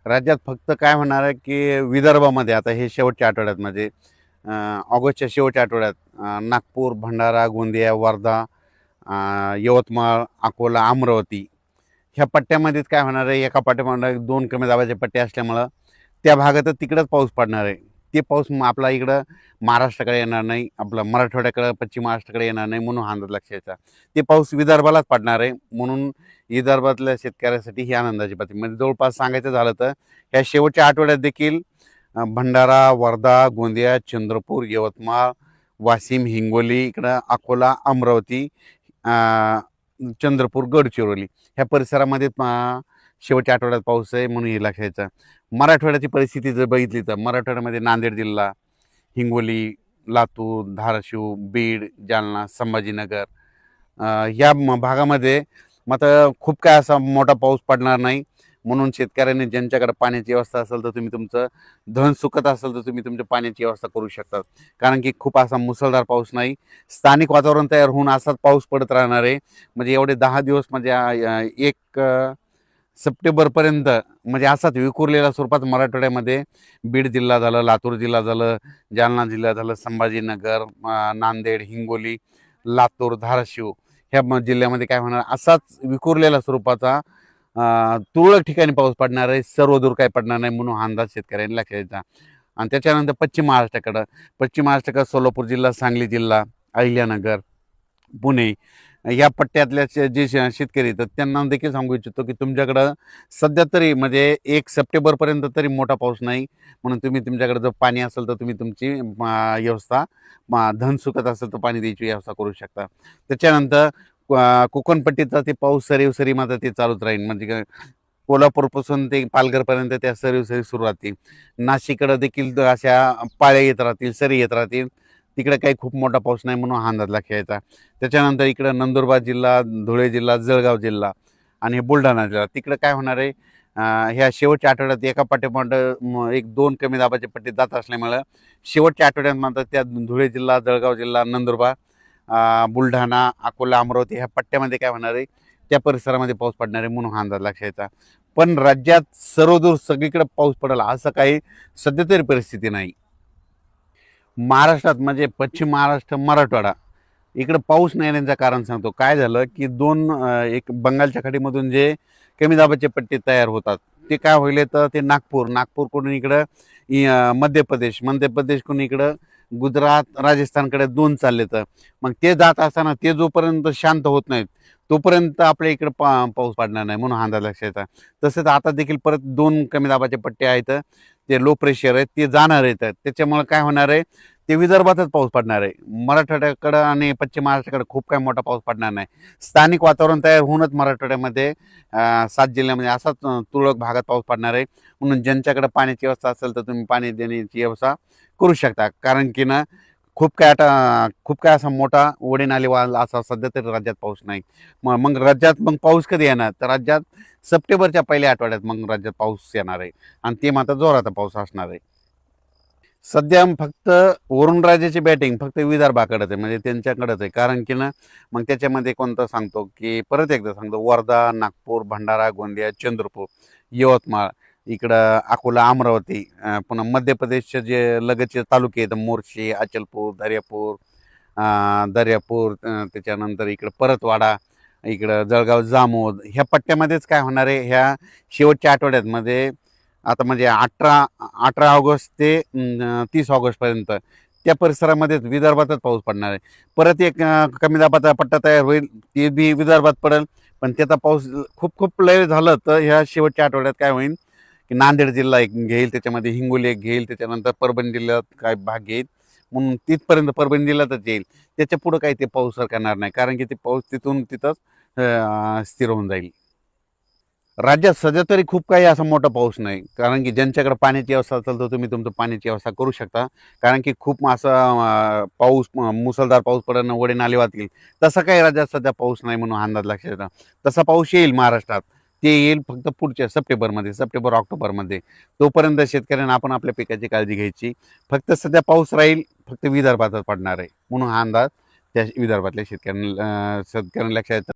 राज्यात फक्त काय होणार आहे की विदर्भामध्ये आता हे शेवटच्या आठवड्यात म्हणजे ऑगस्टच्या शेवटच्या आठवड्यात नागपूर, भंडारा, गोंदिया, वर्धा, यवतमाळ, अकोला, अमरावती ह्या पट्ट्यामध्येच काय होणार आहे, एका पाठोपाठ दोन कमी दाबाचे पट्टे असल्यामुळं त्या भागातच तिकडंच पाऊस पडणार आहे. ते पाऊस आपला इकडं महाराष्ट्राकडे येणार नाही, आपलं मराठवाड्याकडं, पश्चिम महाराष्ट्राकडे येणार नाही, म्हणून हा अंदाज लक्षात घ्यायचा. ते पाऊस विदर्भालाच पडणार आहे. म्हणून विदर्भातल्या शेतकऱ्यासाठी ही आनंदाची बातमी. म्हणजे जवळपास सांगायचं झालं तर ह्या शेवटच्या आठवड्यात देखील भंडारा, वर्धा, गोंदिया, चंद्रपूर, यवतमाळ, वाशिम, हिंगोली, इकडं अकोला, अमरावती, चंद्रपूर, गडचिरोली ह्या परिसरामध्ये शेवटच्या आठवड्यात पाऊस आहे, म्हणून हे लक्षात घ्यायचं. मराठवाड्याची परिस्थिती जर बघितली तर मराठवाड्यामध्ये नांदेड जिल्हा, हिंगोली, लातूर, धाराशिव, बीड, जालना, संभाजीनगर या भागामध्ये मात्र खूप काय असा मोठा पाऊस पडणार नाही. म्हणून शेतकऱ्यांनी ज्यांच्याकडे पाण्याची व्यवस्था असेल तर तुम्ही तुमचं धन सुकत असेल तर तुम्ही तुमच्या पाण्याची व्यवस्था करू शकता. कारण की खूप असा मुसळधार पाऊस नाही, स्थानिक वातावरण तयार होऊन असाच पाऊस पडत राहणार आहे. म्हणजे एवढे 10 दिवस म्हणजे 1 सप्टेंबरपर्यंत म्हणजे असाच विखुरलेल्या स्वरूपात मराठवाड्यामध्ये बीड जिल्हा झालं, लातूर जिल्हा झालं, जालना जिल्हा झालं, संभाजीनगर, नांदेड, हिंगोली, लातूर, धाराशिव ह्या जिल्ह्यामध्ये काय होणार, असाच विखुरलेल्या स्वरूपाचा तुरळक ठिकाणी पाऊस पडणार आहे. सर्वदूर काय पडणार नाही, म्हणून हा अंदाज शेतकऱ्यांनी लक्षात घ्यायचा. आणि त्याच्यानंतर पश्चिम महाराष्ट्राकडं सोलापूर जिल्हा, सांगली जिल्हा, अहिल्यानगर, पुणे या पट्ट्यातल्या जे शेतकरी तर त्यांना देखील सांगू इच्छितो की तुमच्याकडं सध्या तरी म्हणजे 1 सप्टेंबरपर्यंत तरी मोठा पाऊस नाही. म्हणून तुम्ही तुमच्याकडे जर पाणी असेल तर तुम्ही तुमची व्यवस्था, धन सुकत असेल तर पाणी द्यायची व्यवस्था करू शकता. त्याच्यानंतर कोकणपट्टीचा ते पाऊस सरी मात्र ते चालूच राहील. म्हणजे कोल्हापूरपासून ते पालघरपर्यंत त्या सरी सुरू राहतील. नाशिककडं देखील अशा पाळ्या येत राहतील, सरी येत राहतील. तिकडे काही खूप मोठा पाऊस नाही, म्हणून हा अंदाज लक्षात घ्यायचा. त्याच्यानंतर इकडं नंदुरबार जिल्हा, धुळे जिल्हा, जळगाव जिल्हा आणि बुलढाणा जिल्हा तिकडे काय होणार आहे, ह्या शेवटच्या आठवड्यात एका पाठोपाठ 1-2 कमी दाबाचे पट्टे जात असल्यामुळं शेवटच्या आठवड्यात मात्र त्या धुळे जिल्हा, जळगाव जिल्हा, नंदुरबार, बुलढाणा, अकोला, अमरावती ह्या पट्ट्यामध्ये काय होणार आहे, त्या परिसरामध्ये पाऊस पडणार आहे, म्हणून हा अंदाज लक्षात घ्यायचा. पण राज्यात सर्वदूर सगळीकडे पाऊस पडेल असं काही सध्या तरी परिस्थिती नाही. महाराष्ट्रात म्हणजे पश्चिम महाराष्ट्र, मराठवाडा इकडं पाऊस नाही येण्याचं कारण सांगतो. काय झालं की एक बंगालच्या खाडीमधून जे कमी दाबाचे पट्टे तयार होतात ते काय होईल तर ते नागपूरकडून इकडं मध्य प्रदेशकडून इकडं गुजरात, राजस्थानकडे 2 चालले. तर मग ते जात असताना ते जोपर्यंत शांत होत नाहीत तोपर्यंत आपल्या इकडं पाऊस पडणार नाही, म्हणून हा अंदाज लक्षात येतात. तसंच आता देखील परत 2 कमी दाबाचे पट्टे आहेत, ते लो प्रेशर आहेत, ते जाणार आहेत. त्याच्यामुळे काय होणार आहे, ते विदर्भातच पाऊस पडणार आहे. मराठवाड्याकडं आणि पश्चिम महाराष्ट्राकडे खूप काही मोठा पाऊस पडणार नाही. स्थानिक वातावरण तयार होऊनच मराठवाड्यामध्ये 7 जिल्ह्यामध्ये असाच तुरळक भागात पाऊस पडणार आहे. म्हणून ज्यांच्याकडे पाण्याची व्यवस्था असेल तर तुम्ही पाणी देण्याची व्यवस्था करू शकता. कारण की ना खूप काय असा मोठा ओढे नाले असा सध्या तरी राज्यात पाऊस नाही. मग राज्यात पाऊस कधी येणार, तर राज्यात सप्टेंबरच्या पहिल्या आठवड्यात मग राज्यात पाऊस येणार आहे आणि ते मात्र जोराचा पाऊस असणार आहे. सध्या फक्त वरुणराजाची बॅटिंग फक्त विदर्भाकडेच आहे, म्हणजे त्यांच्याकडेच आहे. कारण की ना मग त्याच्यामध्ये कोणतं सांगतो की परत एकदा सांगतो, वर्धा, नागपूर, भंडारा, गोंदिया, चंद्रपूर, यवतमाळ, इकडं अकोला, अमरावती, पुन्हा मध्य प्रदेशचे जे लगतचे तालुके आहेत मोर्शी, अचलपूर, दर्यापूर, त्याच्यानंतर इकडं परतवाडा, इकडं जळगाव, जामोद ह्या पट्ट्यामध्येच काय होणार आहे, ह्या शेवटच्या आठवड्यात मध्ये आता म्हणजे 18 ऑगस्ट ते 30 ऑगस्टपर्यंत त्या परिसरामध्येच विदर्भातच पाऊस पडणार आहे. परत एक कमी दाबाचा पट्टा तयार होईल, ते बी विदर्भात पडेल. पण त्याचा पाऊस खूप लय झालं तर ह्या शेवटच्या आठवड्यात काय होईल की नांदेड जिल्हा एक घेईल, त्याच्यामध्ये हिंगोली एक घेईल, त्याच्यानंतर परभणी जिल्ह्यात काय भाग घेईल. म्हणून तिथपर्यंत परभणी जिल्ह्यातच येईल. त्याच्या पुढं काही ते पाऊस करणार नाही, कारण की ते पाऊस तिथून तिथंच स्थिर होऊन जाईल. राज्यात सध्या तरी खूप काही असा मोठा पाऊस नाही, कारण की ज्यांच्याकडे पाण्याची व्यवस्था असेल तर तुम्ही तुमचं पाण्याची व्यवस्था करू शकता. कारण की खूप असा पाऊस, मुसळधार पाऊस पडणं, ओढे नाले वाहतील तसा काही राज्यात सध्या पाऊस नाही, म्हणून अंदाज लक्षात येतात. तसा पाऊस येईल महाराष्ट्रात, ते येईल फक्त पुढच्या सप्टेंबर-ऑक्टोबरमध्ये. तोपर्यंत शेतकऱ्यांना आपण आपल्या पिकाची काळजी घ्यायची. फक्त सध्या पाऊस राहील फक्त विदर्भातच पडणार आहे, म्हणून हा अंदाज त्या विदर्भातल्या शेतकऱ्यांना लक्षात येतात.